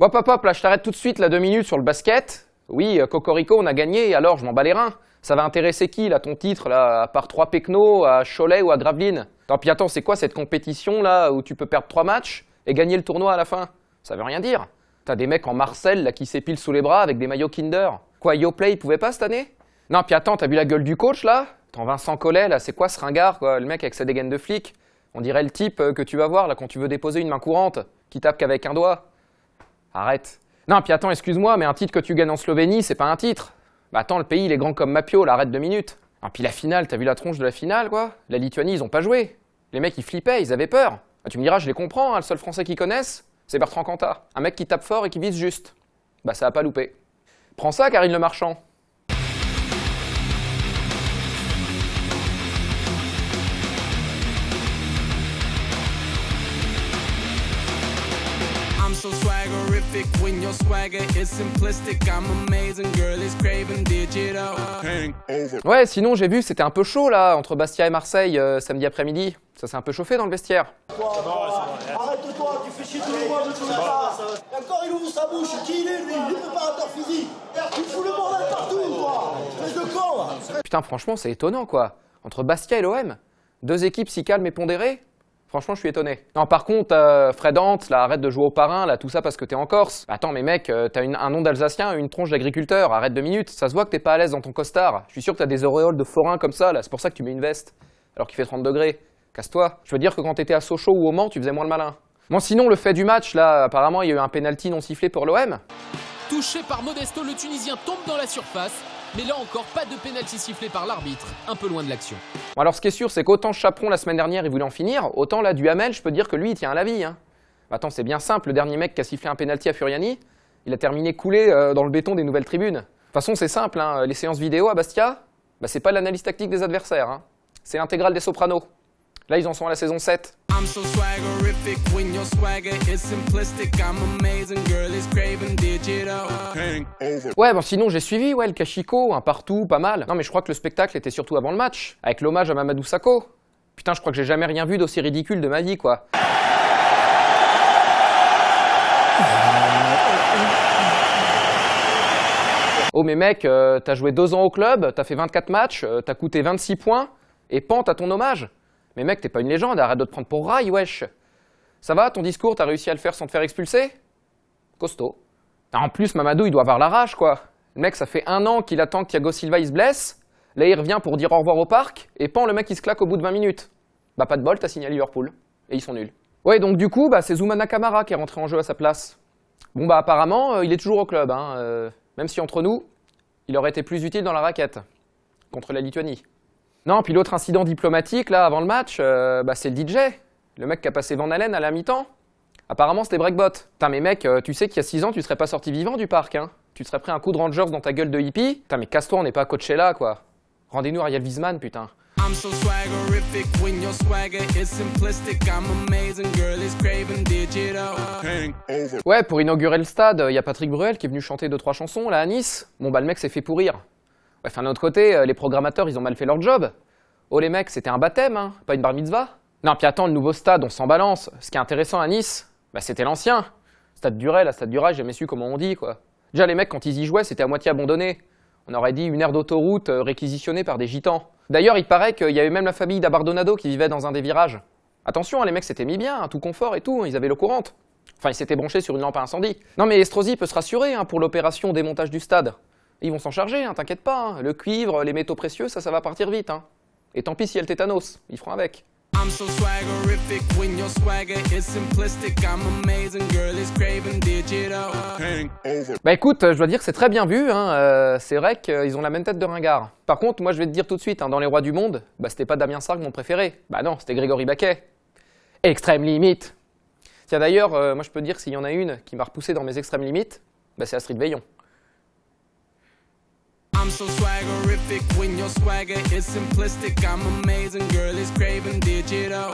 Hop, hop, hop, là, je t'arrête tout de suite, là, 2 minutes sur le basket. Oui, Cocorico, on a gagné, et alors, je m'en bats les reins. Ça va intéresser qui, là, ton titre, là, à part 3 Pecno, à Cholet ou à Gravelines? Puis attends, c'est quoi cette compétition, là, où tu peux perdre 3 matchs et gagner le tournoi à la fin? Ça veut rien dire. T'as des mecs en Marcel, là, qui s'épilent sous les bras avec des maillots Kinder. Quoi, YoPlay, il pouvait pas cette année? Non, puis attends, t'as vu la gueule du coach, là? Attends, Vincent Collet, là, c'est quoi ce ringard, quoi, le mec avec sa dégaine de flic? On dirait le type que tu vas voir, là, quand tu veux déposer une main courante, qui tape qu'avec un doigt. Arrête. Non, puis attends, excuse-moi, mais un titre que tu gagnes en Slovénie, c'est pas un titre. Bah attends, le pays, il est grand comme Mapio, là, arrête 2 minutes. Ah, puis la finale, t'as vu la tronche de la finale, quoi? La Lituanie, ils ont pas joué. Les mecs, ils flippaient, ils avaient peur. Ah, tu me diras, je les comprends, hein, le seul Français qu'ils connaissent, c'est Bertrand Cantat. Un mec qui tape fort et qui vise juste. Bah ça a pas loupé. Prends ça, Karine Le Marchand. So swaggerific when your swagger is simplistic. I'm amazing, girl is craving digital. Ouais, sinon j'ai vu que c'était un peu chaud là, entre Bastia et Marseille, samedi après-midi. Ça s'est un peu chauffé dans le vestiaire. Arrête-toi, tu fais chier tout le monde, tu encore il ouvre sa bouche, qui il est lui? Il est préparateur physique. Tu fous le bordel partout, toi. Espèce de con. Putain, franchement, c'est étonnant quoi. Entre Bastia et l'OM, 2 équipes si calmes et pondérées. Franchement, je suis étonné. Non, par contre, Fred Ant, là, arrête de jouer au parrain, là, tout ça parce que t'es en Corse. Attends, mais mec, t'as un nom d'Alsacien et une tronche d'agriculteur, arrête 2 minutes. Ça se voit que t'es pas à l'aise dans ton costard. Je suis sûr que t'as des auréoles de forain comme ça, là, c'est pour ça que tu mets une veste. Alors qu'il fait 30 degrés. Casse-toi. Je veux dire que quand t'étais à Sochaux ou au Mans, tu faisais moins le malin. Bon, sinon, le fait du match, là, apparemment, il y a eu un penalty non sifflé pour l'OM. Touché par Modesto, le Tunisien tombe dans la surface. Mais là encore, pas de pénalty sifflé par l'arbitre, un peu loin de l'action. Bon, alors ce qui est sûr, c'est qu'autant Chaperon la semaine dernière, il voulait en finir, autant là, Duhamel, je peux dire que lui, il tient à la vie. Hein. Attends, c'est bien simple, le dernier mec qui a sifflé un pénalty à Furiani, il a terminé coulé dans le béton des nouvelles tribunes. De toute façon, c'est simple, hein, les séances vidéo à Bastia, bah, c'est pas l'analyse tactique des adversaires, hein. C'est l'intégrale des Sopranos. Là, ils en sont à la saison 7. I'm so swaggerific when your swagger is simplistic. I'm amazing, girl is craving digital. Ouais, bon sinon j'ai suivi, ouais, le Kachiko, un partout, pas mal. Non mais je crois que le spectacle était surtout avant le match, avec l'hommage à Mamadou Sakho. Putain, je crois que j'ai jamais rien vu d'aussi ridicule de ma vie, quoi. Oh mais mec, t'as joué 2 ans au club, t'as fait 24 matchs, t'as coûté 26 points, et pente à ton hommage. Mais mec, t'es pas une légende, arrête de te prendre pour rail, wesh. Ça va, ton discours, t'as réussi à le faire sans te faire expulser? Costaud. En plus, Mamadou, il doit avoir la rage, quoi. Le mec, ça fait 1 an qu'il attend que Thiago Silva il se blesse. Là, il revient pour dire au revoir au parc. Et pan, le mec, il se claque au bout de 20 minutes. Bah, pas de bol, t'as signé à Liverpool. Et ils sont nuls. Ouais, donc du coup, bah, c'est Zoumana Kamara qui est rentré en jeu à sa place. Bon, bah, apparemment, il est toujours au club, hein. Même si, entre nous, il aurait été plus utile dans la raquette. Contre la Lituanie. Non, puis l'autre incident diplomatique, là, avant le match, bah, c'est le DJ. Le mec qui a passé Van Halen à la mi-temps. Apparemment, c'était Breakbot. Putain, mais mec, tu sais qu'il y a 6 ans, tu serais pas sorti vivant du parc, hein. Tu te serais pris un coup de Rangers dans ta gueule de hippie. Putain, mais casse-toi, on n'est pas à Coachella, quoi. Rendez-nous Ariel Wiesman, putain. I'm so swaggerific when your swagger is simplistic. I'm amazing, girl is craving digital. Ouais, pour inaugurer le stade, il y a Patrick Bruel qui est venu chanter 2-3 chansons, là, à Nice. Bon, bah, le mec s'est fait pourrir. Ouais, enfin, d'un autre côté, les programmateurs, ils ont mal fait leur job. Oh, les mecs, c'était un baptême, hein, pas une bar mitzvah. Non, puis attends, le nouveau stade, on s'en balance. Ce qui est intéressant à Nice, bah, c'était l'ancien. Stade Duret, la Stade Duret, j'ai jamais su comment on dit, quoi. Déjà, les mecs, quand ils y jouaient, c'était à moitié abandonné. On aurait dit une aire d'autoroute réquisitionnée par des gitans. D'ailleurs, il paraît qu'il y avait même la famille d'Abardonado qui vivait dans un des virages. Attention, hein, les mecs s'étaient mis bien, hein, tout confort et tout, ils avaient l'eau courante. Enfin, ils s'étaient branchés sur une lampe à incendie. Non, mais Estrosi peut se rassurer hein, pour l'opération démontage du stade. Ils vont s'en charger, hein, t'inquiète pas. Hein. Le cuivre, les métaux précieux, ça va partir vite. Hein. Et tant pis s'il y a le tétanos, ils feront avec. I'm so swaggerific when your swagger is simplistic. I'm amazing, girl is craving digital. Bah écoute, je dois dire que c'est très bien vu, hein. C'est vrai qu'ils ont la même tête de ringard. Par contre, moi je vais te dire tout de suite, hein, dans les rois du monde, bah c'était pas Damien Sargue mon préféré. Bah non, c'était Grégory Baquet. Extrême limite. Tiens d'ailleurs, moi je peux te dire que s'il y en a une qui m'a repoussé dans mes extrêmes limites, bah c'est Astrid Veillon. I'm so swaggerific when your swagger is simplistic. I'm amazing, girl is craving digital.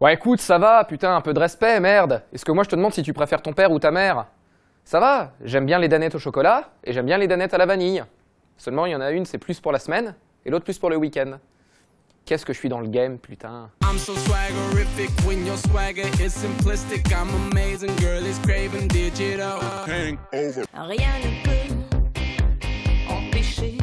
Ouais écoute, ça va, putain, un peu de respect, merde. Est-ce que moi je te demande si tu préfères ton père ou ta mère? Ça va, j'aime bien les danettes au chocolat et j'aime bien les danettes à la vanille. Seulement il y en a une, c'est plus pour la semaine et l'autre plus pour le week-end. Qu'est-ce que je suis dans le game, putain. I'm so swaggerific when your swagger is simplistic. I'm amazing, girl, it's Craven Digital. Rien ne peut empêcher